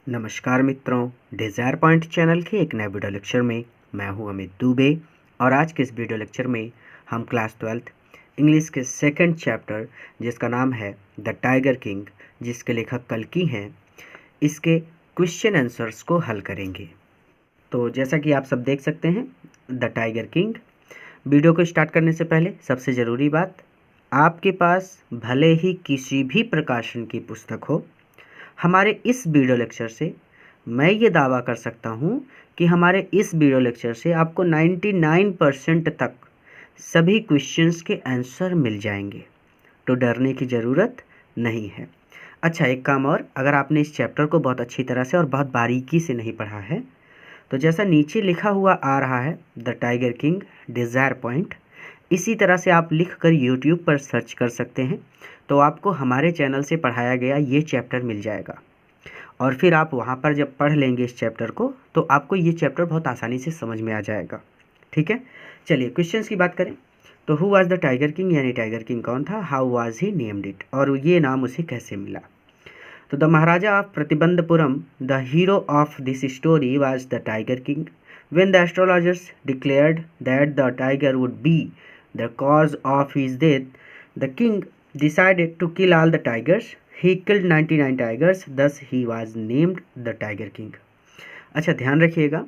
नमस्कार मित्रों, desire point channel के एक नए वीडियो लेक्चर में मैं हूं अमित दुबे। और आज के इस वीडियो लेक्चर में हम क्लास 12th इंग्लिश के सेकंड चैप्टर जिसका नाम है द टाइगर किंग, जिसके लेखक कल्कि हैं, इसके क्वेश्चन आंसर्स को हल करेंगे। तो जैसा कि आप सब देख सकते हैं द टाइगर किंग। वीडियो को स्टार्ट करने से पहले सबसे ज़रूरी बात, आपके पास भले ही किसी भी प्रकाशन की पुस्तक हो, हमारे इस वीडियो लेक्चर से मैं ये दावा कर सकता हूँ कि हमारे इस वीडियो लेक्चर से आपको 99% तक सभी क्वेश्चंस के आंसर मिल जाएंगे, तो डरने की ज़रूरत नहीं है। अच्छा, एक काम और, अगर आपने इस चैप्टर को बहुत अच्छी तरह से और बहुत बारीकी से नहीं पढ़ा है, तो जैसा नीचे लिखा हुआ आ रहा है the tiger king desire point, इसी तरह से आप लिख कर यूट्यूब पर सर्च कर सकते हैं, तो आपको हमारे चैनल से पढ़ाया गया ये चैप्टर मिल जाएगा। और फिर आप वहाँ पर जब पढ़ लेंगे इस चैप्टर को, तो आपको ये चैप्टर बहुत आसानी से समझ में आ जाएगा। ठीक है, चलिए क्वेश्चंस की बात करें। तो who was the tiger king, यानी टाइगर किंग कौन था, how was he named it, और ये नाम उसे कैसे मिला। तो the maharaja of Pratibandapuram, the hero of this story was the tiger king. When the astrologers declared that the tiger would be the cause of his death, the king decided to kill all the tigers. He killed 99 tigers, thus he was named the Tiger King. अच्छा, ध्यान रखिएगा,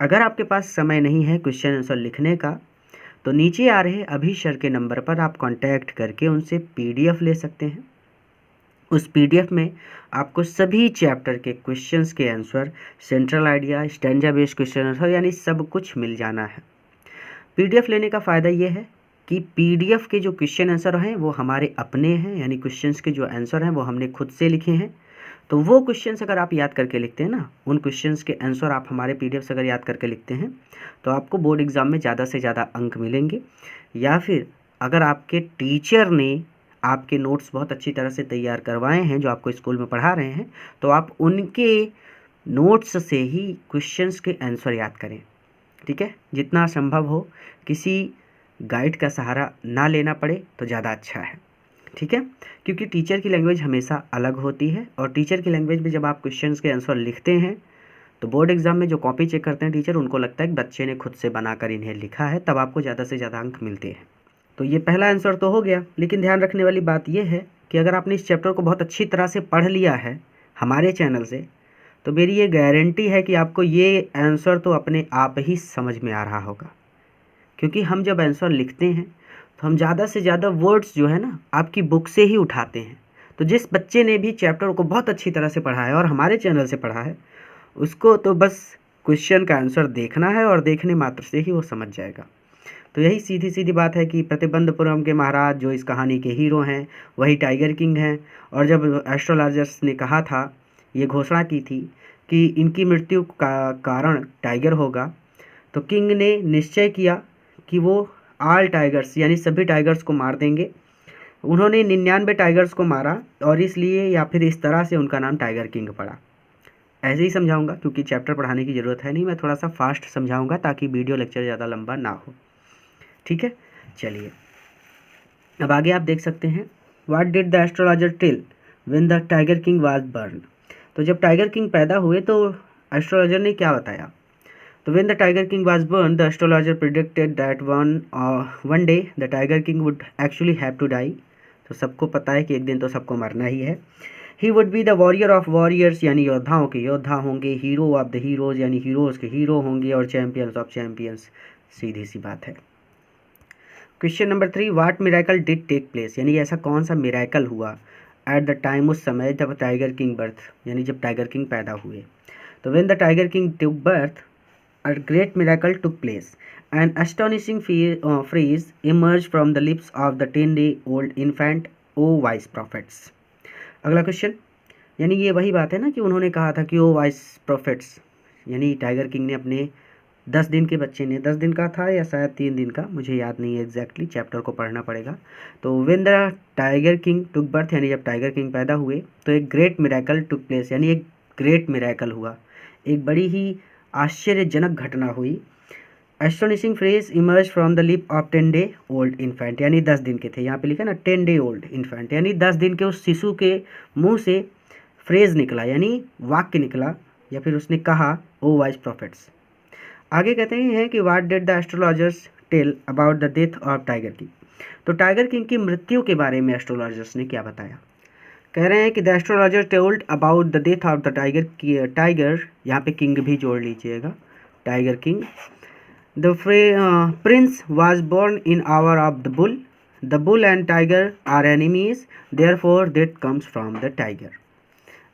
अगर आपके पास समय नहीं है question answer लिखने का, तो नीचे आ रहे अभी सर के नंबर पर आप कांटेक्ट करके उनसे पीडीएफ ले सकते हैं। उस पीडीएफ में आपको सभी चैप्टर के क्वेश्चंस के answer, central idea, stanza based question answer, यानी सब कुछ मिल जाना है। पीडीएफ लेने का फ़ायदा ये है कि पीडीएफ के जो क्वेश्चन आंसर हैं वो हमारे अपने हैं, यानी क्वेश्चंस के जो आंसर हैं वो हमने खुद से लिखे हैं। तो वो क्वेश्चंस अगर आप याद करके लिखते हैं ना, उन क्वेश्चंस के आंसर आप हमारे पीडीएफ से अगर याद करके लिखते हैं, तो आपको बोर्ड एग्ज़ाम में ज़्यादा से ज़्यादा अंक मिलेंगे। या फिर अगर आपके टीचर ने आपके नोट्स बहुत अच्छी तरह से तैयार करवाए हैं, जो आपको स्कूल में पढ़ा रहे हैं, तो आप उनके नोट्स से ही क्वेश्चंस के आंसर याद करें। ठीक है, जितना संभव हो किसी गाइड का सहारा ना लेना पड़े तो ज़्यादा अच्छा है। ठीक है, क्योंकि टीचर की लैंग्वेज हमेशा अलग होती है, और टीचर की लैंग्वेज में जब आप क्वेश्चंस के आंसर लिखते हैं, तो बोर्ड एग्जाम में जो कॉपी चेक करते हैं टीचर, उनको लगता है कि बच्चे ने खुद से बनाकर इन्हें लिखा है, तब आपको ज़्यादा से ज़्यादा अंक मिलते हैं। तो ये पहला आंसर तो हो गया, लेकिन ध्यान रखने वाली बात यह है कि अगर आपने इस चैप्टर को बहुत अच्छी तरह से पढ़ लिया है हमारे चैनल से, तो मेरी ये गारंटी है कि आपको ये आंसर तो अपने आप ही समझ में आ रहा होगा। क्योंकि हम जब आंसर लिखते हैं तो हम ज़्यादा से ज़्यादा वर्ड्स जो है ना आपकी बुक से ही उठाते हैं। तो जिस बच्चे ने भी चैप्टर को बहुत अच्छी तरह से पढ़ा है और हमारे चैनल से पढ़ा है, उसको तो बस क्वेश्चन का आंसर देखना है, और देखने मात्र से ही वो समझ जाएगा। तो यही सीधी सीधी बात है कि प्रतिबंधपुरम के महाराज जो इस कहानी के हीरो हैं, वही टाइगर किंग हैं। और जब एस्ट्रोलॉजर्स ने कहा था, ये घोषणा की थी कि इनकी मृत्यु का कारण टाइगर होगा, तो किंग ने निश्चय किया कि वो ऑल टाइगर्स, यानी सभी टाइगर्स को मार देंगे। उन्होंने 99 टाइगर्स को मारा, और इसलिए या फिर इस तरह से उनका नाम टाइगर किंग पड़ा। ऐसे ही समझाऊंगा, क्योंकि चैप्टर पढ़ाने की ज़रूरत है नहीं, मैं थोड़ा सा फास्ट समझाऊंगा ताकि वीडियो लेक्चर ज़्यादा लंबा ना हो। ठीक है, चलिए अब आगे आप देख सकते हैं, what did the astrologer tell when the tiger king was born. तो जब टाइगर किंग पैदा हुए तो एस्ट्रोलॉजर ने क्या बताया। तो when the tiger king was born, the astrologer predicted that one day the tiger king would actually have to die. तो सबको पता है कि एक दिन तो सबको मरना ही है। He would be the warrior of warriors, यानी योद्धाओं के योद्धा होंगे, हीरो ऑफ द हीरोज, यानी हीरोज़ के हीरो होंगे, और चैम्पियंस ऑफ चैम्पियंस। सीधी सी बात है। Question number 3, what miracle did take place, यानी ऐसा कौन सा मिराकल हुआ एट द टाइम, उस समय जब टाइगर किंग बर्थ, यानी जब टाइगर किंग पैदा हुए। तो when the tiger king took birth, a great miracle took place. An astonishing phrase emerged from the lips of the 10-day-old infant, O wise prophets. अगला question, यानी ये वही बात है ना कि उन्होंने कहा था कि ओ वाइस प्रोफेट्स, यानी टाइगर किंग ने अपने 10 दिन के बच्चे ने, 10 दिन का था या शायद 3 दिन का, मुझे याद नहीं है एग्जैक्टली, चैप्टर को पढ़ना पड़ेगा। तो when the tiger king took birth, यानी जब टाइगर किंग पैदा हुए, तो एक ग्रेट मिराकल टुक प्लेस, यानी एक ग्रेट मिराकल हुआ, एक बड़ी ही आश्चर्यजनक घटना हुई। Astonishing phrase emerge from the lip of 10-day-old infant, यानी 10 दिन के थे, यहाँ पे लिखा ना 10-day-old इन्फेंट, यानी 10 दिन के उस शिशु के मुंह से फ्रेज निकला यानी वाक्य निकला या फिर उसने कहा, ओ वाइज प्रॉफिट्स। आगे कहते हैं कि what did the astrologers tell about the death of tiger king. तो टाइगर किंग की मृत्यु के बारे में एस्ट्रोलॉजर्स ने क्या बताया। कह रहे हैं कि the astrologer told about the death of the tiger, यहाँ पे किंग भी जोड़ लीजिएगा, tiger king. The prince was born in hour of the bull, the bull and tiger are enemies, therefore that comes from the tiger.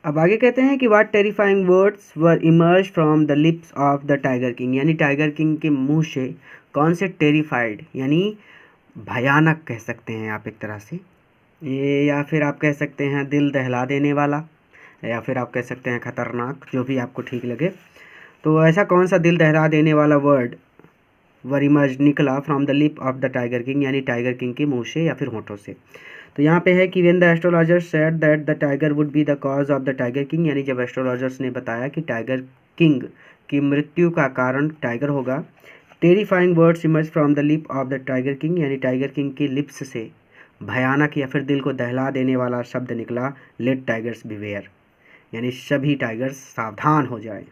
अब आगे कहते हैं कि what terrifying words were emerge from the lips of the tiger king, यानी tiger king के मुंह से कौन से टेरिफाइड यानी भयानक कह सकते हैं आप एक तरह से ये, या फिर आप कह सकते हैं दिल दहला देने वाला, या फिर आप कह सकते हैं खतरनाक, जो भी आपको ठीक लगे। तो ऐसा कौन सा दिल दहला देने वाला वर्ड वर इमर्ज निकला from the lip of the tiger king, यानी टाइगर किंग के मुंह से या फिर होठों से। तो यहाँ पे है कि when the astrologer said that the tiger would be the cause of the tiger king, यानी जब एस्ट्रोलॉजर्स ने बताया कि टाइगर किंग की मृत्यु का कारण टाइगर होगा। Terrifying words emerge from the lip of the tiger king, यानी टाइगर किंग की लिप्स से भयानक या फिर दिल को दहला देने वाला शब्द निकला, लेट टाइगर्स बिवेयर, यानी सभी टाइगर्स सावधान हो जाएं।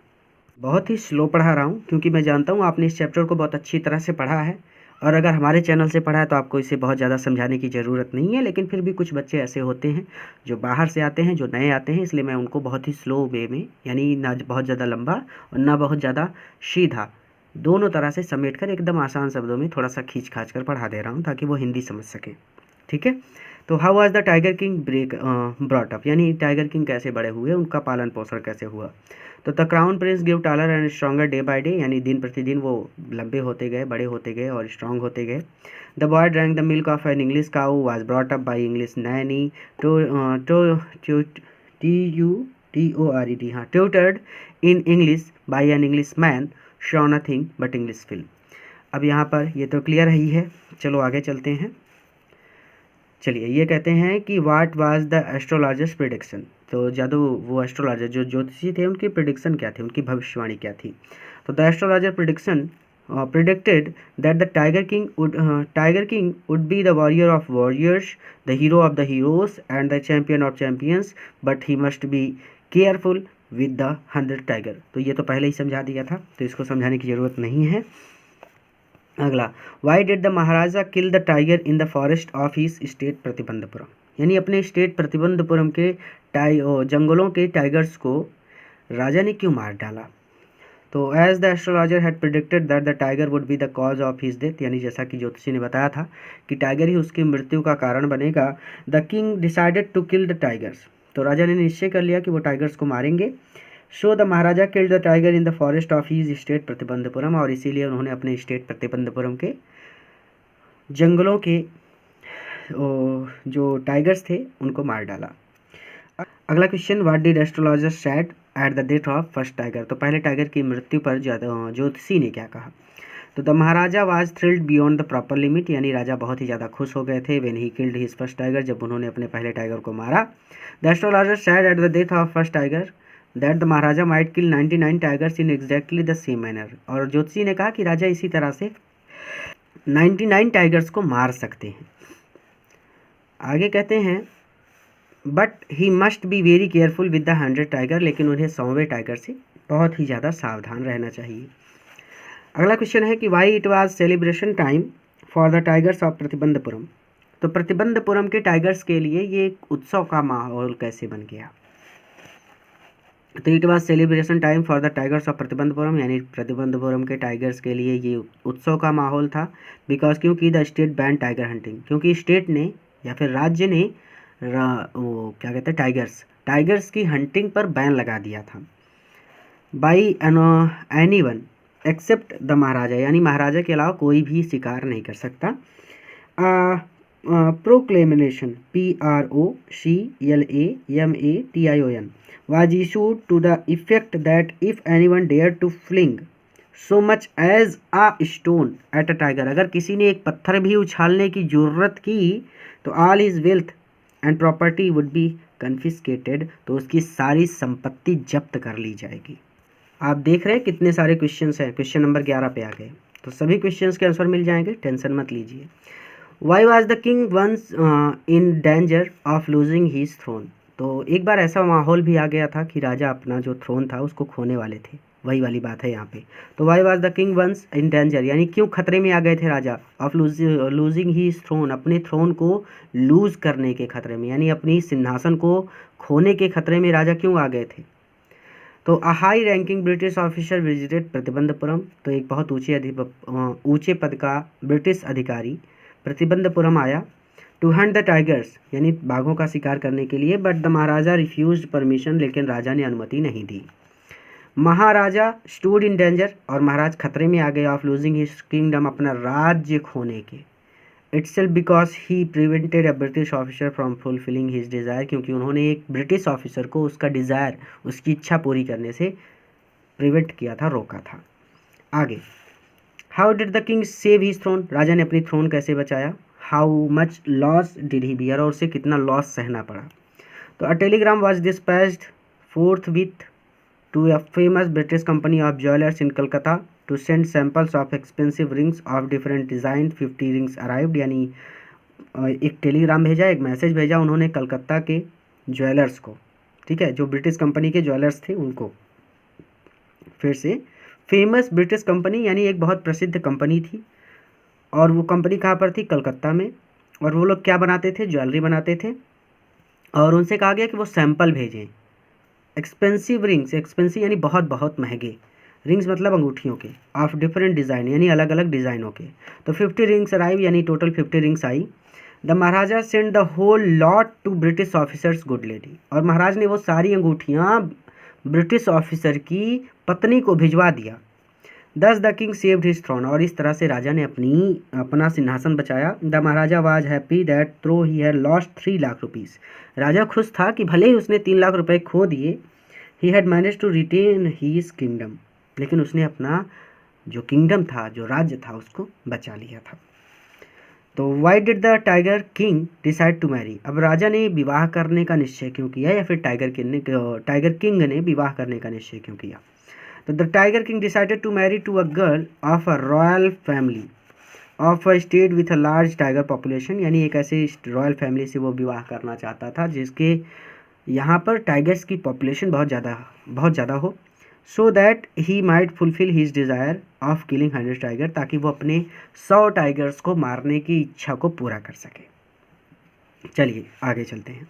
बहुत ही स्लो पढ़ा रहा हूँ क्योंकि मैं जानता हूँ आपने इस चैप्टर को बहुत अच्छी तरह से पढ़ा है, और अगर हमारे चैनल से पढ़ा है तो आपको इसे बहुत ज़्यादा समझाने की ज़रूरत नहीं है। लेकिन फिर भी कुछ बच्चे ऐसे होते हैं जो बाहर से आते हैं, जो नए आते हैं, इसलिए मैं उनको बहुत ही स्लो वे में, यानी ना बहुत ज़्यादा लंबा और ना बहुत ज़्यादा सीधा, दोनों तरह से समेट कर एकदम आसान शब्दों में थोड़ा सा खींच खाच कर पढ़ा दे रहा हूँ ताकि वो हिंदी समझ सकें। ठीक है। तो how was the tiger king brought up, यानी टाइगर किंग कैसे बड़े हुए, उनका पालन पोषण कैसे हुआ। तो the crown Prince give taller and stronger day by day, यानी दिन प्रतिदिन वो लंबे होते गए, बड़े होते गए और स्ट्रांग होते गए। The boy drank the milk of an English cow, was brought up by English Naini, tutored in English by an English man, show nothing but English film. अब यहाँ पर ये तो क्लियर ही है, चलो आगे चलते हैं। चलिए ये कहते हैं कि what was the astrologers prediction. तो वो एस्ट्रोलॉजर जो ज्योतिषी थे उनकी प्रिडिक्शन क्या थी, उनकी भविष्यवाणी क्या थी। तो the astrologer predicted that the tiger king would be the warrior of warriors, the hero of the heroes and the champion of champions, but he must be careful with the 100 tiger। तो ये तो पहले ही समझा दिया था, तो इसको समझाने की ज़रूरत नहीं है। अगला, Y did the Maharaja kill the tiger in the forest of his state Pratibandapuram, यानी अपने स्टेट प्रतिबंधपुरम के जंगलों के टाइगर्स को राजा ने क्यों मार डाला। तो as the astrologer had predicted that the tiger would be the cause of his death, यानी जैसा कि ज्योतिषी ने बताया था कि टाइगर ही उसकी मृत्यु का कारण बनेगा। The king decided to kill the tigers, तो राजा ने निश्चय कर लिया कि वो टाइगर्स को मारेंगे। So the Maharaja killed the tiger in the forest of his state Pratibandapuram, और इसीलिए उन्होंने अपने स्टेट प्रतिबंधपुरम के जंगलों के जो टाइगर्स थे उनको मार डाला। अगला question, what did astrologer said at the death of first tiger, तो पहले टाइगर की मृत्यु पर ज्योतिषी ने क्या कहा। तो the maharaja was thrilled beyond the proper limit, यानी राजा बहुत ही ज़्यादा खुश हो गए थे when he killed his first tiger, जब उन्होंने अपने पहले टाइगर को मारा। The astrologer said at the death of first tiger that the Maharaja might kill 99 tigers in exactly the same manner, और ज्योतिषी ने कहा कि राजा इसी तरह से 99 टाइगर्स को मार सकते हैं। आगे कहते हैं but he must be very careful with the 100 tiger, लेकिन उन्हें 100वें टाइगर से बहुत ही ज़्यादा सावधान रहना चाहिए। अगला क्वेश्चन है कि why it was celebration time for the tigers of Pratibandapuram, तो प्रतिबंधपुरम के टाइगर्स के लिए ये एक उत्सव का माहौल कैसे बन गया। तो it was celebration time for the tigers of Pratibandapuram, यानी प्रतिबंधपुरम के टाइगर्स के लिए ये उत्सव का माहौल था। बिकॉज क्योंकि the state ban tiger hunting, क्योंकि स्टेट ने या फिर राज्य ने वो क्या कहते हैं टाइगर्स की हंटिंग पर बैन लगा दिया था। बाई एनीवन एक्सेप्ट द महाराजा, यानी महाराजा के अलावा कोई भी शिकार नहीं कर सकता। प्रोक्लेमिनेशन PROCLAMATION was issued to the effect that if anyone dared to fling so much as a stone at a tiger, अगर किसी ने एक पत्थर भी उछालने की जरूरत की तो all his wealth and property would be confiscated, तो उसकी सारी संपत्ति जब्त कर ली जाएगी। आप देख रहे हैं कितने सारे क्वेश्चंस हैं, क्वेश्चन नंबर 11 पे आ गए, तो सभी क्वेश्चंस के आंसर मिल जाएंगे, टेंशन मत लीजिए। Why was the king once in danger of losing his throne, तो एक बार ऐसा माहौल भी आ गया था कि राजा अपना जो थ्रोन था उसको खोने वाले थे, वही वाली बात है यहाँ पे। तो why was the king once in danger, यानी क्यों खतरे में आ गए थे राजा, ऑफ लूजिंग ही थ्रोन, अपने थ्रोन को लूज करने के खतरे में, यानी अपनी सिंहासन को खोने के खतरे में राजा क्यों आ गए थे। तो a high ranking British officer visited Pratibandapuram, तो एक बहुत ऊंचे पद का ब्रिटिश अधिकारी प्रतिबंधपुरम आया टू हंट द टाइगर्स, यानी बाघों का शिकार करने के लिए, but the maharaja refuse permission, लेकिन राजा ने अनुमति नहीं दी। महाराजा स्टूड इन डेंजर, और महाराज खतरे में आ गए, ऑफ लूजिंग हिज किंगडम, अपना राज्य खोने के, itself because he prevented a British officer from fulfilling his desire, क्योंकि उन्होंने एक ब्रिटिश ऑफिसर को उसका डिज़ायर, उसकी इच्छा पूरी करने से प्रिवेंट किया था, रोका था। आगे, how did the king save his throne, राजा ने अपनी थ्रोन कैसे बचाया। How much loss did he bear, और उसे कितना लॉस सहना पड़ा। तो a telegram was dispatched forthwith to a famous British company of jewellers in Calcutta to send samples of expensive rings of different design, 50 rings arrived, यानी एक Telegram भेजा, एक मैसेज भेजा उन्होंने कलकत्ता के ज्वेलर्स को, ठीक है, जो ब्रिटिश कंपनी के ज्वेलर्स थे उनको। फिर से फेमस ब्रिटिश कंपनी, यानी एक बहुत प्रसिद्ध कंपनी थी, और वो कंपनी कहाँ पर थी, कलकत्ता में, और वो लोग क्या बनाते थे, ज्वेलरी बनाते थे, और उनसे कहा गया कि वो सैंपल भेजें एक्सपेंसिव रिंग्स, एक्सपेंसिव यानी बहुत बहुत महंगे, रिंग्स मतलब अंगूठियों के, ऑफ डिफरेंट डिज़ाइन यानी अलग अलग डिज़ाइनों के। तो 50 रिंग्स अराइव, यानी टोटल 50 रिंग्स आई। The maharaja send the whole lot to British officers good lady, और महाराज ने वो सारी अंगूठियाँ ब्रिटिश ऑफिसर की पत्नी को भिजवा दिया। Thus the king saved his throne, और इस तरह से राजा ने अपना सिंहासन बचाया। The maharaja was happy that though he had lost 3 lakh rupees, राजा खुश था कि भले ही उसने 3 लाख रुपए खो दिए, he had managed to retain his kingdom, लेकिन उसने अपना जो किंगडम था, जो राज्य था, उसको बचा लिया था। तो why did the tiger king decide to marry, अब राजा ने विवाह करने का निश्चय क्यों किया, या फिर टाइगर किंग ने विवाह करने का निश्चय क्यों किया। तो the tiger king decided to marry to a girl of a royal family of a state with a large tiger population, यानी एक ऐसे रॉयल फैमिली से वो विवाह करना चाहता था जिसके यहाँ पर टाइगर्स की पॉपुलेशन बहुत ज़्यादा हो, so that he might fulfil his desire of killing 100 tiger, ताकि वो अपने 100 टाइगर्स को मारने की इच्छा को पूरा कर सके। चलिए आगे चलते हैं।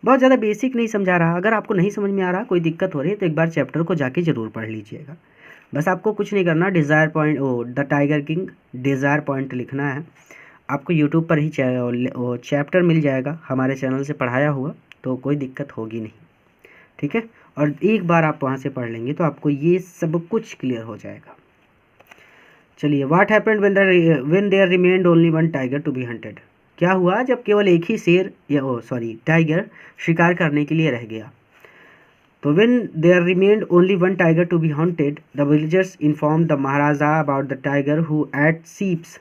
बहुत ज़्यादा बेसिक नहीं समझा रहा, अगर आपको नहीं समझ में आ रहा, कोई दिक्कत हो रही है, तो एक बार चैप्टर को जाके ज़रूर पढ़ लीजिएगा। बस आपको कुछ नहीं करना, desire point, the tiger king desire point लिखना है। आपको यूट्यूब पर ही चैप्टर मिल जाएगा, हमारे चैनल से पढ़ाया हुआ, तो कोई दिक्कत होगी नहीं, ठीक है। और एक बार आप वहाँ से पढ़ लेंगे तो आपको ये सब कुछ क्लियर हो जाएगा। चलिए, what happened when there remained only 1 tiger to be hunted, क्या हुआ जब केवल एक ही शेर या टाइगर शिकार करने के लिए रह गया। तो when there remained only 1 tiger to be hunted, the villagers inform the maharaja about the tiger who ate sheeps,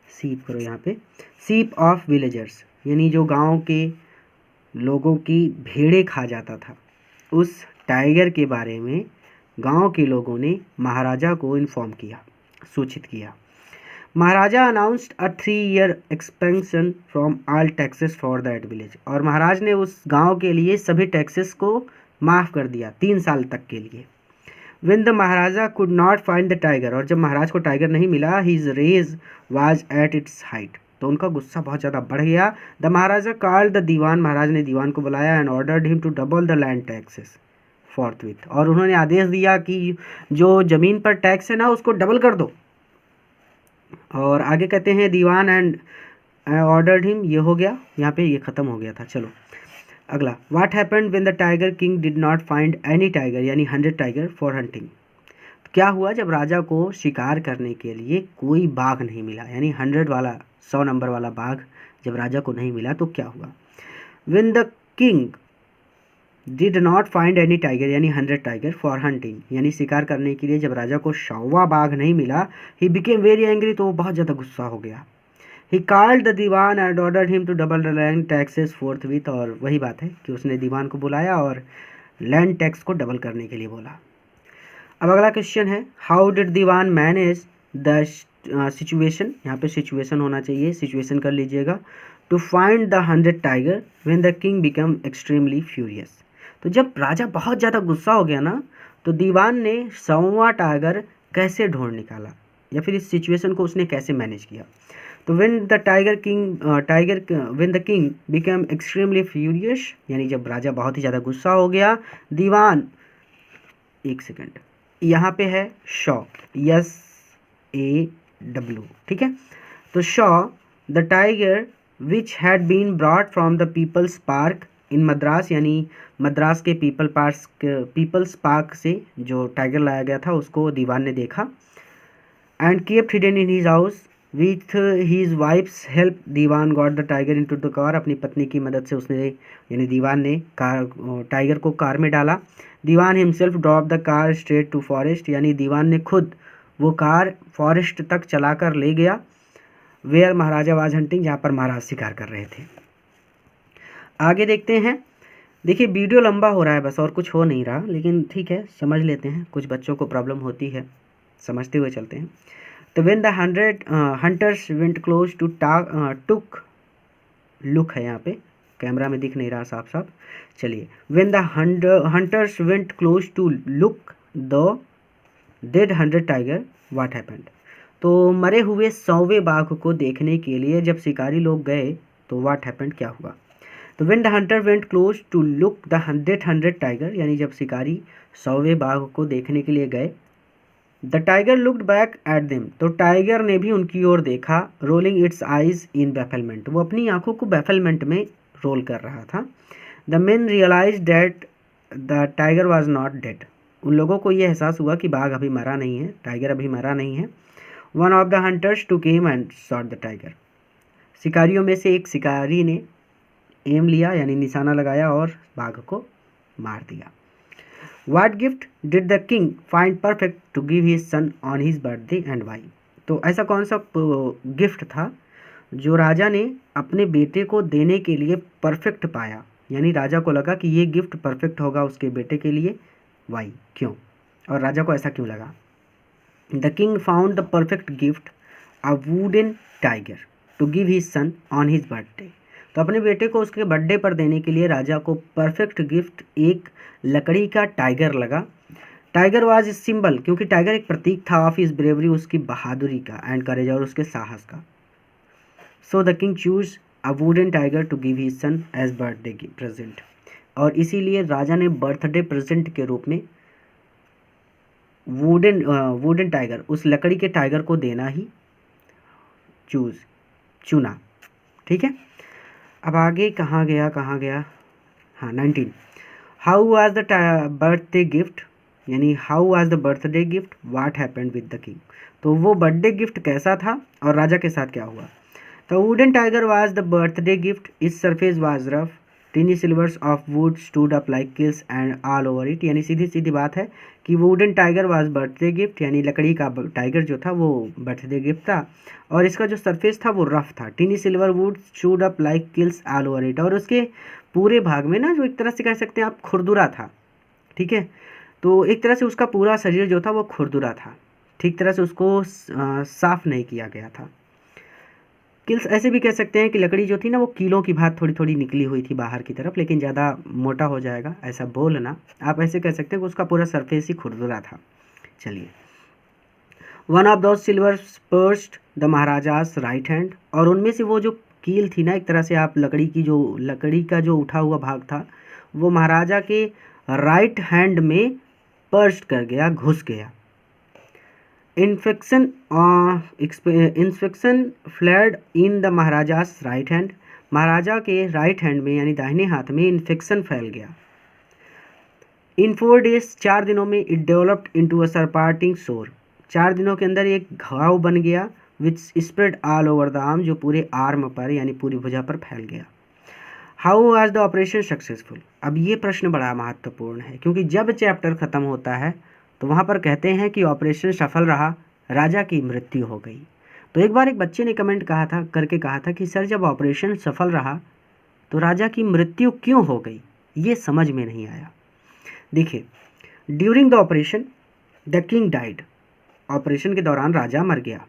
sheep करो यहाँ पे, सीप ऑफ विलेजर्स, यानी जो गांव के लोगों की भेड़ें खा जाता था, उस टाइगर के बारे में गांव के लोगों ने महाराजा को इन्फॉर्म किया, सूचित किया। Maharaja announced a 3-year expansion from all taxes for that village, और महाराज ने उस गांव के लिए सभी टैक्सेस को माफ़ कर दिया 3 साल तक के लिए। When the Maharaja could not find the tiger, और जब महाराज को टाइगर नहीं मिला, his rage was at its height, तो उनका गुस्सा बहुत ज़्यादा बढ़ गया। The maharaja called the dewan, महाराज ने दीवान को बुलाया, and ordered him to double the land taxes forthwith, और उन्होंने आदेश दिया कि जो ज़मीन पर टैक्स है ना, उसको डबल कर दो। और आगे कहते हैं दीवान एंड ऑर्डर्ड हिम, ये हो गया, यहाँ पे ये ख़त्म हो गया था। चलो अगला, what happened when the tiger king did not find any tiger, यानी 100 टाइगर फॉर हंटिंग, क्या हुआ जब राजा को शिकार करने के लिए कोई बाघ नहीं मिला, यानी 100 नंबर वाला बाघ जब राजा को नहीं मिला तो क्या हुआ। When the king did not find any tiger, यानी 100 टाइगर फॉर हंटिंग, यानी शिकार करने के लिए जब राजा को 100वां बाघ नहीं मिला, ही बिकेम वेरी एंग्री, तो वो बहुत ज़्यादा गुस्सा हो गया। He called the dewan and ordered him to double the land taxes forthwith, और वही बात है कि उसने दीवान को बुलाया और लैंड टैक्स को डबल करने के लिए बोला। अब अगला क्वेश्चन है, how did dewan manage the situation, यहाँ पे सिचुएशन होना चाहिए, सिचुएशन कर लीजिएगा। To find the 100 tiger when the king become extremely furious. तो जब राजा बहुत ज़्यादा गुस्सा हो गया ना, तो दीवान ने 100वां टाइगर कैसे ढूंढ निकाला, या फिर इस सिचुएशन को उसने कैसे मैनेज किया। तो when the king become extremely furious, यानी जब राजा बहुत ही ज़्यादा गुस्सा हो गया, दीवान, एक सेकेंड, यहाँ पे है शॉ, SAW, ठीक है। तो saw the tiger which had been brought from the people's park in Madras, यानी मद्रास के पीपल्स पार्क से जो टाइगर लाया गया था उसको दीवान ने देखा। And kept hidden in his house with his wife's help, dewan got the tiger into the car, अपनी पत्नी की मदद से उसने, यानी दीवान ने टाइगर को कार में डाला। Dewan himself drop the car straight to forest, यानी दीवान ने खुद वो कार फॉरेस्ट तक चलाकर ले गया। वेयर महाराजा वाज हंटिंग, जहाँ पर महाराज शिकार कर रहे थे। आगे देखते हैं। देखिए वीडियो लंबा हो रहा है बस, और कुछ हो नहीं रहा, लेकिन ठीक है समझ लेते हैं, कुछ बच्चों को प्रॉब्लम होती है, समझते हुए चलते हैं। तो when the 100 hunters went close to took, look है यहाँ पे, कैमरा में दिख नहीं रहा साफ साफ, चलिए। When the hunters went close to look the dead 100 tiger, what happened. तो मरे हुए 100वें बाघ को देखने के लिए जब शिकारी लोग गए तो व्हाट हैपेंड, क्या हुआ। तो when the hunter went close to look the dead 100 tiger, यानी जब शिकारी 100वें बाघ को देखने के लिए गए। The tiger looked back at them, तो टाइगर ने भी उनकी ओर देखा। रोलिंग इट्स आइज इन बैफलमेंट, वो अपनी आंखों को बैफलमेंट में रोल कर रहा था। The man realize that the tiger was not dead, उन लोगों को ये एहसास हुआ कि बाघ अभी मरा नहीं है, टाइगर अभी मरा नहीं है। One of the hunters to came and shot the tiger, शिकारियों में से एक शिकारी ने एम लिया, यानी निशाना लगाया और बाघ को मार दिया। What gift did the king find perfect to give his son on his birthday and why? तो ऐसा कौन सा गिफ्ट था जो राजा ने अपने बेटे को देने के लिए परफेक्ट पाया, यानी राजा को लगा कि ये गिफ्ट परफेक्ट होगा उसके बेटे के लिए, वाई, क्यों, और राजा को ऐसा क्यों लगा। The king found the perfect gift a wooden tiger to give his son on his birthday, तो अपने बेटे को उसके बर्थडे पर देने के लिए राजा को परफेक्ट गिफ्ट एक लकड़ी का टाइगर लगा। टाइगर वाज सिंबल, क्योंकि टाइगर एक प्रतीक था, ऑफ हिज ब्रेवरी, उसकी बहादुरी का, एंड करेज, और उसके साहस का। So the king choose a wooden tiger to give his son as birthday present, और इसीलिए राजा ने बर्थडे प्रेजेंट के रूप में वुडन टाइगर, उस लकड़ी के टाइगर को देना ही चुना, ठीक है। अब आगे कहाँ गया, हाँ 19। How was the birthday gift, यानी how was the birthday gift, what happened with the king, तो वो बर्थडे गिफ्ट कैसा था और राजा के साथ क्या हुआ। तो wooden tiger was the birthday gift, its surface was rough, टिनी silvers of would stood up like kills and all over it, यानी सीधी सीधी बात है कि wooden tiger was birthday gift, यानी लकड़ी का टाइगर जो था वो बर्थडे गिफ्ट था, और इसका जो सरफेस था वो रफ था। टिनी silver would stood up like kills all over it, और उसके पूरे भाग में ना जो एक तरह से कह सकते हैं आप खुरदुरा था, ठीक है। तो एक तरह से उसका पूरा शरीर जो था वो खुरदुरा था, ठीक तरह से उसको साफ नहीं किया गया था। किल्स ऐसे भी कह सकते हैं कि लकड़ी जो थी ना वो कीलों की भात थोड़ी थोड़ी निकली हुई थी बाहर की तरफ, लेकिन ज़्यादा मोटा हो जाएगा ऐसा बोलना, आप ऐसे कह सकते हैं कि उसका पूरा सरफेस ही खुरदुरा था। चलिए, one of those silver pierced the maharaja's right hand, और उनमें से वो जो कील थी ना, एक तरह से आप लकड़ी का जो उठा हुआ भाग था वो महाराजा के राइट हैंड में पर्स्ट कर गया, घुस गया। Infection flared in the maharaja's right hand, maharaja के राइट हैंड में यानी दाहिने हाथ में इन्फेक्शन फैल गया। इन 4 days, 4 दिनों में it developed into a suppurating sore, 4 दिनों के अंदर एक घाव बन गया, which spread all over the arm, जो पूरे आर्म पर यानी पूरी भुजा पर फैल गया। How was the operation successful, अब ये प्रश्न बड़ा महत्वपूर्ण है, क्योंकि जब चैप्टर ख़त्म होता है तो वहाँ पर कहते हैं कि ऑपरेशन सफल रहा, राजा की मृत्यु हो गई। तो एक बार एक बच्चे ने कमेंट करके कहा था कि सर जब ऑपरेशन सफल रहा तो राजा की मृत्यु क्यों हो गई, ये समझ में नहीं आया। देखिए, during the operation the king died, operation के दौरान राजा मर गया।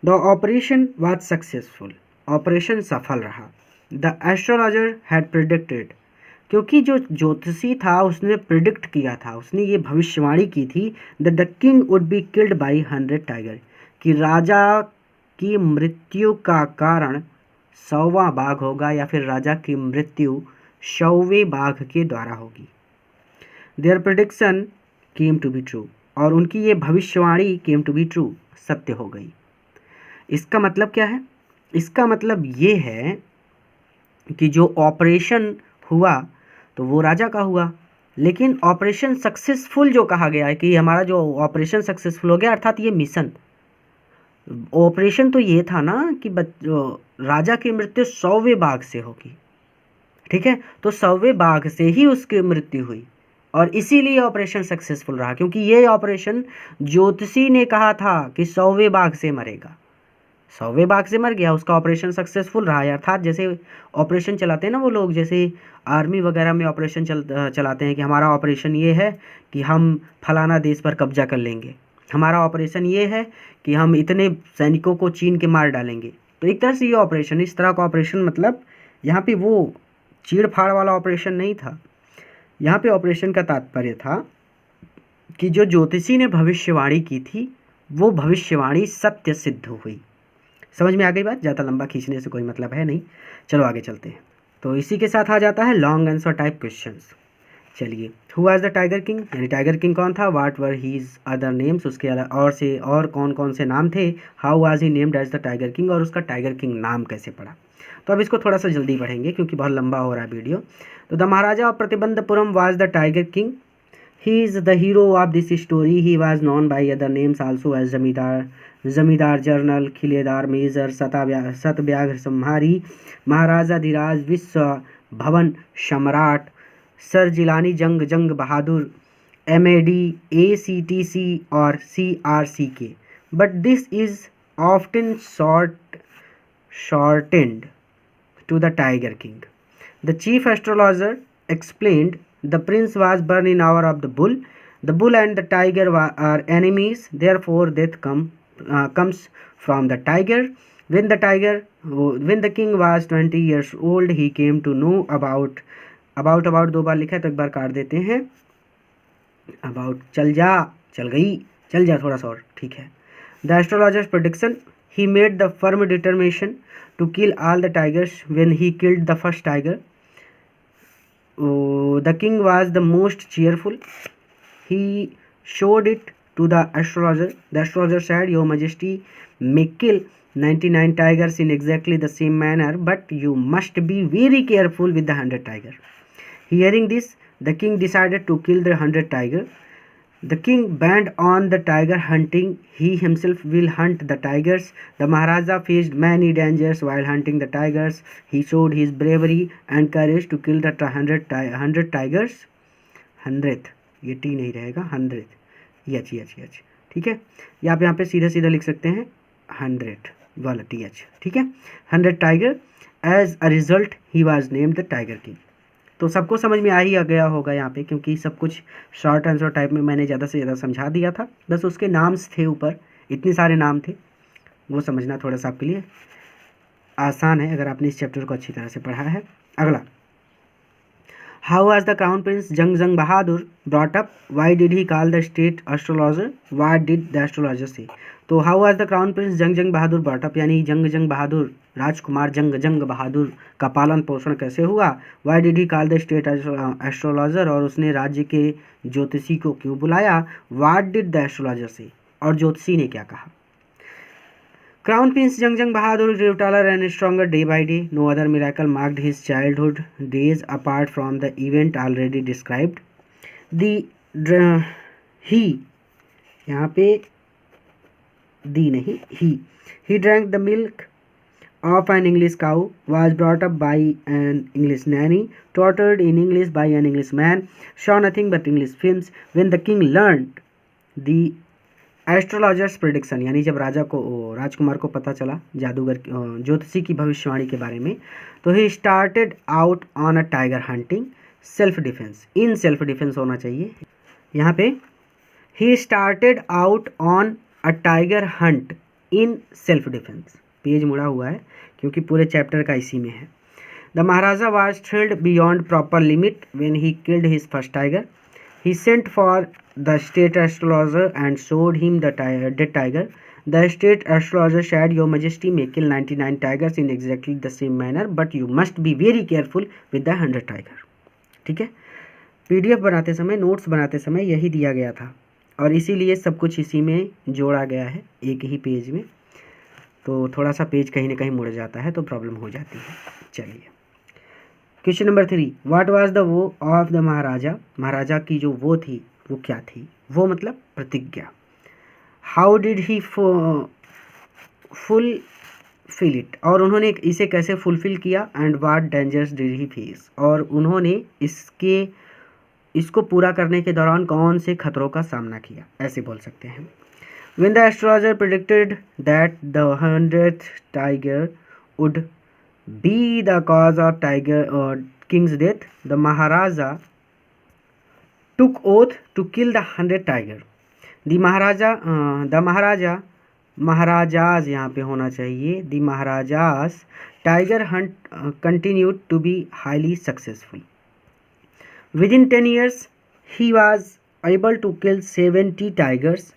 The operation was successful, operation सफल रहा। द एस्ट्रोलॉजर हैड प्रिडिक्टेड, क्योंकि जो ज्योतिषी था उसने प्रिडिक्ट किया था, उसने ये भविष्यवाणी की थी, the king would be killed by 100 tiger, कि राजा की मृत्यु का कारण 100वां बाघ होगा या फिर राजा की मृत्यु 100वें बाघ के द्वारा होगी। Their prediction came to be true, और उनकी ये भविष्यवाणी केम टू बी ट्रू, सत्य हो गई। इसका मतलब क्या है? इसका मतलब ये है कि जो ऑपरेशन हुआ तो वो राजा का हुआ, लेकिन ऑपरेशन सक्सेसफुल जो कहा गया है कि हमारा जो ऑपरेशन सक्सेसफुल हो गया, अर्थात ये मिशन, ऑपरेशन तो ये था ना कि राजा की मृत्यु 100वें बाघ से होगी, ठीक है, तो 100वें बाघ से ही उसकी मृत्यु हुई और इसीलिए ऑपरेशन सक्सेसफुल रहा, क्योंकि ये ऑपरेशन ज्योतिषी ने कहा था कि 100वें बाघ से मरेगा, 100वें बाघ से मर गया, उसका ऑपरेशन सक्सेसफुल रहा। अर्थात जैसे ऑपरेशन चलाते हैं ना वो लोग, जैसे आर्मी वगैरह में ऑपरेशन चलाते हैं कि हमारा ऑपरेशन ये है कि हम फलाना देश पर कब्जा कर लेंगे, हमारा ऑपरेशन ये है कि हम इतने सैनिकों को चीन के मार डालेंगे। तो एक तरह से ये ऑपरेशन, इस तरह का ऑपरेशन, मतलब यहाँ पे वो चीड़ फाड़ वाला ऑपरेशन नहीं था। यहाँ पे ऑपरेशन का तात्पर्य था कि जो ज्योतिषी ने भविष्यवाणी की थी वो भविष्यवाणी सत्य सिद्ध हुई। समझ में आ गई बात? ज़्यादा लंबा खींचने से कोई मतलब है नहीं, चलो आगे चलते हैं। तो इसी के साथ आ जाता है लॉन्ग आंसर टाइप क्वेश्चंस। चलिए, who was the tiger king, यानी टाइगर किंग कौन था, what were his other names, उसके और कौन कौन से नाम थे, how was he named as the tiger king, और उसका टाइगर किंग नाम कैसे पड़ा। तो अब इसको थोड़ा सा जल्दी पढ़ेंगे क्योंकि बहुत लंबा हो रहा है वीडियो। तो the maharaja of Pratibandapuram was the tiger king, he is the hero of this story, he was known by other names also as Jamedar general, Khiledar, major, Sattvyaghra Samhari, Maharajadhiraj, Vishwa Bhavan Samrat, sir Jilani Jung Bahadur, MAD, ACTC और CRCK, but this is often shortened to the Tiger King. The chief astrologer explained the prince was born in hour of the bull. The bull and the tiger are enemies, therefore death comes from the tiger. When the king was 20 years old, he came to know about 2 बार लिखा है तो एक बार काट देते हैं, about चल जा थोड़ा सा और, ठीक है। The astrologer's prediction, he made the firm determination to kill all the tigers. When he killed the first tiger, the king was the most cheerful. He showed it to the astrologer. The astrologer said, Your Majesty may kill 99 tigers in exactly the same manner, but you must be very careful with the 100 tiger. Hearing this, the king decided to kill the 100 tiger. The king banned on the tiger hunting. He himself will hunt the tigers. The Maharaja faced many dangers while hunting the tigers. He showed his bravery and courage to kill the 100 tigers. 100th, ये T नहीं रहेगा, 100th, H, ठीक है। या आप यहाँ पे सीधा लिख सकते हैं 100 वाला TH, ठीक है। 100 tiger, as a result he was named the tiger king. तो सबको समझ में आ ही गया होगा यहाँ पे, क्योंकि सब कुछ शॉर्ट आंसर टाइप में मैंने ज़्यादा से ज़्यादा समझा दिया था, बस उसके नाम्स थे ऊपर, इतने सारे नाम थे, वो समझना थोड़ा सा आपके लिए आसान है अगर आपने इस चैप्टर को अच्छी तरह से पढ़ा है। अगला, how was the crown prince Jung Bahadur brought up, why did he call the state astrologer, what did the astrologer say. तो how was the crown prince Jung Bahadur brought up, यानी जंग बहादुर राजकुमार जंग बहादुर का पालन पोषण कैसे हुआ। Y did he call the state astrologer, और उसने राज्य के ज्योतिषी को क्यों बुलाया। व्हाट डिड द एस्ट्रोलॉजर से, और ज्योतिषी ने क्या कहा। Crown Prince Jang Bahadur grew taller and stronger day by day. No other miracle marked his childhood days apart from the event already described. He यहाँ पे दी नहीं, he drank the milk of an English cow, was brought up by an English nanny, tutored in English by an Englishman, saw nothing but English films. When the king learned the astrologers prediction, यानी जब राजकुमार को पता चला जादूगर ज्योतिषी की भविष्यवाणी के बारे में, तो he started out on a tiger hunting self defence, in self defence होना चाहिए यहाँ पे। He started out on a tiger Hunt in self defence. Page मुड़ा हुआ है क्योंकि पूरे चैप्टर का इसी में है। The Maharaja was thrilled beyond proper limit when he killed his first tiger. He sent for the state astrologer and showed him the dead tiger. The state astrologer said, Your Majesty may kill 99 tigers in exactly the same manner, but you must be very careful with the 100 tiger. ठीक है, PDF बनाते समय, notes बनाते समय यही दिया गया था और इसीलिए सब कुछ इसी में जोड़ा गया है एक ही पेज में। तो थोड़ा सा पेज कहीं ना कहीं मुड़ जाता है तो प्रॉब्लम हो जाती है। चलिए, question number 3, what was the वो ऑफ द महाराजा। महाराजा की जो वो थी वो क्या थी? वो मतलब प्रतिज्ञा। How did he fulfil it, और उन्होंने इसे कैसे फुलफिल किया। And what dangers did he face, और उन्होंने इसको पूरा करने के दौरान कौन से खतरों का सामना किया, ऐसे बोल सकते हैं। When the astrologer predicted that the 100th tiger would be the cause of king's death, the Maharaja took oath to kill the 100 tiger. The Maharajas यहाँ पे होना चाहिए। The Maharajas tiger hunt continued to be highly successful. Within 10 years, he was able to kill 70 tigers.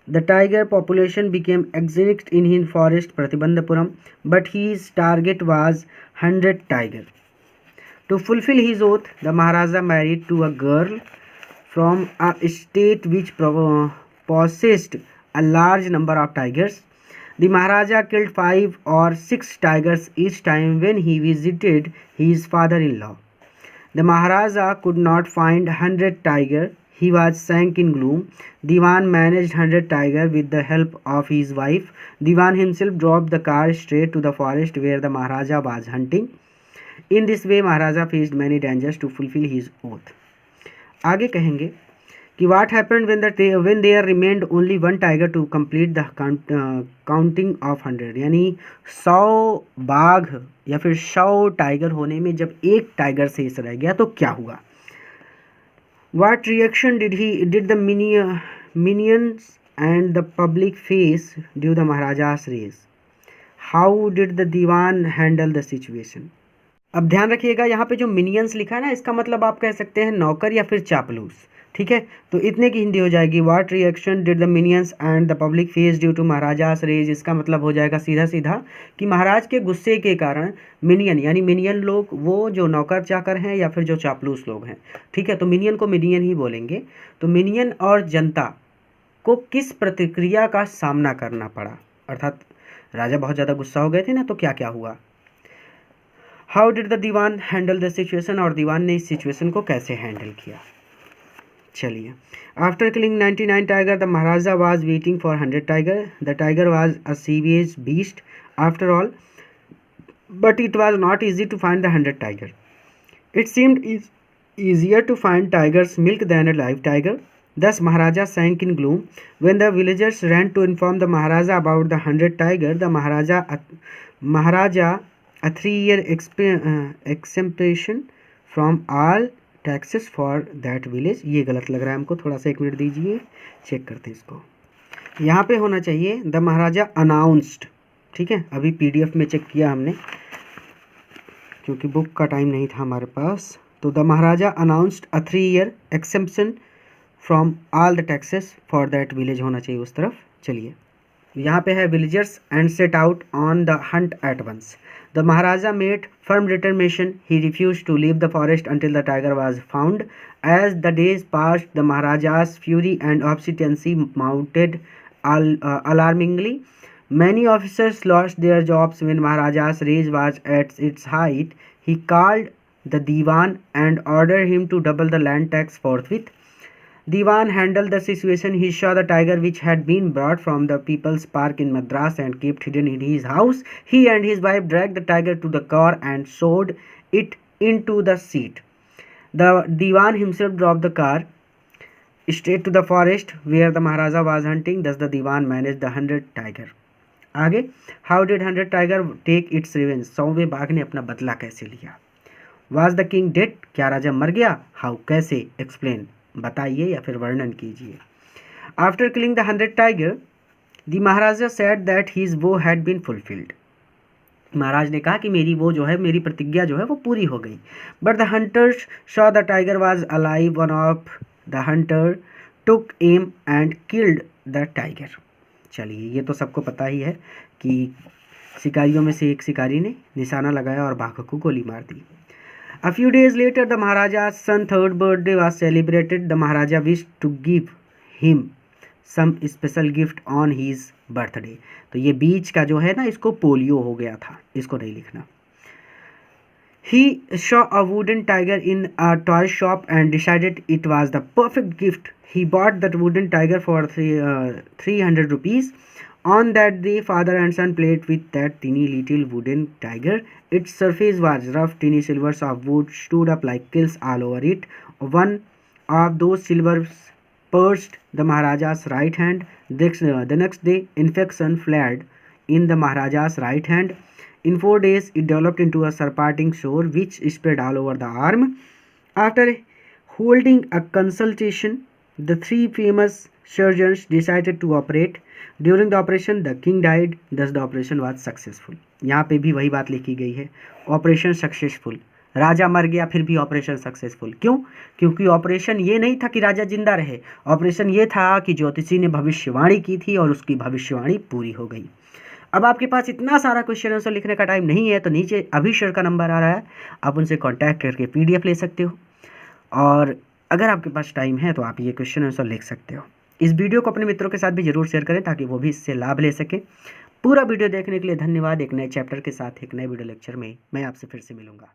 The tiger population became extinct in his forest Pratibandhapuram, but his target was 100 tiger. To fulfill his oath, the Maharaja married to a girl from a state which possessed a large number of tigers. The Maharaja killed 5 or 6 tigers each time when he visited his father-in-law. The Maharaja could not find 100 tiger. He was sank in gloom. Diwan managed 100 tiger with the help of his wife. Diwan himself drove the car straight to the forest where the Maharaja was hunting. In this way, Maharaja faced many dangers to fulfill his oath. आगे कहेंगे कि what happened when there remained only one tiger to complete the counting of 100, यानी 100 बाघ या फिर 100 tiger होने में जब एक टाइगर शेष रह गया तो क्या हुआ। What reaction did the minions and the public face due the Maharaja's race? How did the Diwan handle the situation? अब ध्यान रखिएगा, यहाँ पे जो मिनियंस लिखा है ना, इसका मतलब आप कह सकते हैं नौकर या फिर चापलूस। ठीक है, तो इतने की हिंदी हो जाएगी what reaction did the minions and the public face due to maharaja's rage. इसका मतलब हो जाएगा सीधा सीधा कि महाराज के गुस्से के कारण मिनियन यानी मिनियन लोग, वो जो नौकर चाकर हैं या फिर जो चापलूस लोग हैं, ठीक है, तो मिनियन को मिनियन ही बोलेंगे। तो मिनियन और जनता को किस प्रतिक्रिया का सामना करना पड़ा, अर्थात राजा बहुत ज़्यादा गुस्सा हो गए थे ना, तो क्या क्या हुआ। How did the dewan handle the situation, और दीवान ने इस सिचुएशन को कैसे हैंडल किया। चलिए, after killing 99 tiger the maharaja was waiting for 100 tiger. The tiger was a vicious beast after all, but it was not easy to find the 100 tiger. It seemed easier to find tiger's milk than a live tiger. Thus Maharaja sank in gloom. When the villagers ran to inform the Maharaja about the 100 tiger, the Maharaja a 3-year exemption from all taxes for that village। ये गलत लग रहा है हमको, थोड़ा सा 1 minute दीजिए, check करते हैं इसको। यहाँ पे होना चाहिए द महाराजा अनाउंस्ड। ठीक है, अभी PDF में चेक किया हमने क्योंकि बुक का टाइम नहीं था हमारे पास। तो the maharaja announced a 3-year exemption from all the taxes for that village होना चाहिए उस तरफ। चलिए, यहाँ पे है villagers and set out on the hunt at once. The maharaja made firm determination. He refuse to leave the forest until the tiger was found. As the days passed the maharaja's fury and obstinacy mounted alarmingly. Many officers lost their jobs when Maharaja's rage was at its height. He called the Diwan and ordered him to double the land tax forthwith. Diwan handled the situation. He saw the tiger which had been brought from the People's Park in Madras and kept hidden in his house. He and his wife dragged the tiger to the car and sewed it into the seat. The Diwan himself drove the car straight to the forest where the Maharaja was hunting. Thus the Diwan managed the 100 tiger. आगे, how did 100 tiger take its revenge? 100वें बाघ ने अपना बदला कैसे लिया। Was the king dead? क्या राजा मर गया? How? कैसे? Explain, बताइए या फिर वर्णन कीजिए। After killing the 100 tiger, the maharaja said that his vow had been fulfilled. महाराज ने कहा कि मेरी वो जो है, मेरी प्रतिज्ञा जो है वो पूरी हो गई। But the hunters saw the tiger was alive. One of the hunter took aim and killed the tiger. चलिए, ये तो सबको पता ही है कि शिकारियों में से एक शिकारी ने निशाना लगाया और बाघ को गोली मार दी। A few days later, the Maharaja's son's third birthday was celebrated. The Maharaja wished to give him some special gift on his birthday. तो ये बीच का जो है ना, इसको पोलियो हो गया था, इसको नहीं लिखना। He saw a wooden tiger in a toy shop and decided it was the perfect gift. He bought that wooden tiger for 300 rupees. On that day, father and son played with that teeny little wooden tiger. Its surface was rough. Teeny silvers of wood stood up like quills all over it. One of those silvers pierced the Maharaja's right hand. The next day, infection flared in the Maharaja's right hand. In 4 days, it developed into a serpentine sore which spread all over the arm. After holding a consultation, the three famous surgeons decided to operate. During the operation, the king died. Thus the operation was successful. यहाँ पे भी वही बात लिखी गई है, operation successful. राजा मर गया फिर भी ऑपरेशन सक्सेसफुल। क्यों? क्योंकि ऑपरेशन ये नहीं था कि राजा जिंदा रहे, ऑपरेशन ये था कि ज्योतिषी ने भविष्यवाणी की थी और उसकी भविष्यवाणी पूरी हो गई। अब आपके पास इतना सारा क्वेश्चन आंसर लिखने का टाइम नहीं है, तो नीचे अभी सर का नंबर आ रहा है, आप उनसे कॉन्टैक्ट करके PDF ले सकते हो। और अगर आपके पास टाइम है तो आप ये क्वेश्चन आंसर लिख सकते हो। इस वीडियो को अपने मित्रों के साथ भी जरूर शेयर करें ताकि वो भी इससे लाभ ले सकें। पूरा वीडियो देखने के लिए धन्यवाद। एक नए चैप्टर के साथ एक नए वीडियो लेक्चर में मैं आपसे फिर से मिलूंगा।